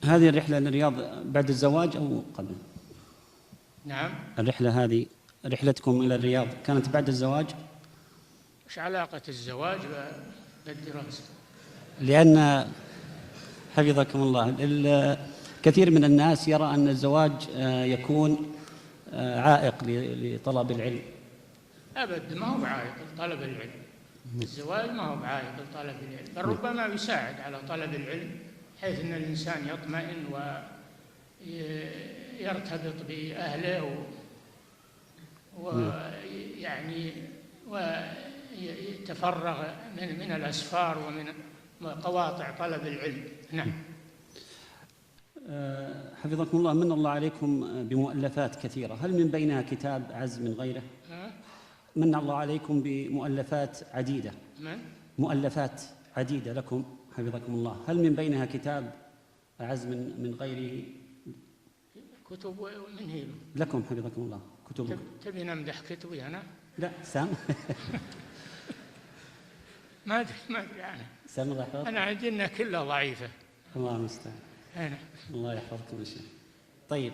هذه الرحلة للرياض بعد الزواج أو قبل؟ نعم. الرحلة هذه رحلتكم إلى الرياض كانت بعد الزواج؟ إيش علاقة الزواج بالدراسة؟ لأن حفظكم الله كثير من الناس يرى أن الزواج يكون عائق لطلب العلم. أبد، ما هو بعائق لطلب العلم. الزواج ما هو بعائق لطلب العلم، بل ربما يساعد على طلب العلم، حيث أن الإنسان يطمئن ويرتبط بأهله ويعني ويتفرغ من الأسفار ومن قواطع طلب العلم. نعم. حفظكم الله، من الله عليكم بمؤلفات كثيرة، هل من بينها كتاب أعز من غيره؟ من الله عليكم بمؤلفات عديدة. مؤلفات عديدة لكم حفظكم الله، هل من بينها كتاب أعز من غيره؟ كتب من هي لكم حفظكم الله كتب. تبي نمدح كتبي أنا؟ لا سام. ما أدري يعني. سام الله يحفظك. أنا عندي إنها كلها ضعيفة. الله المستعان. الله يحفظكم يا شيخ. طيب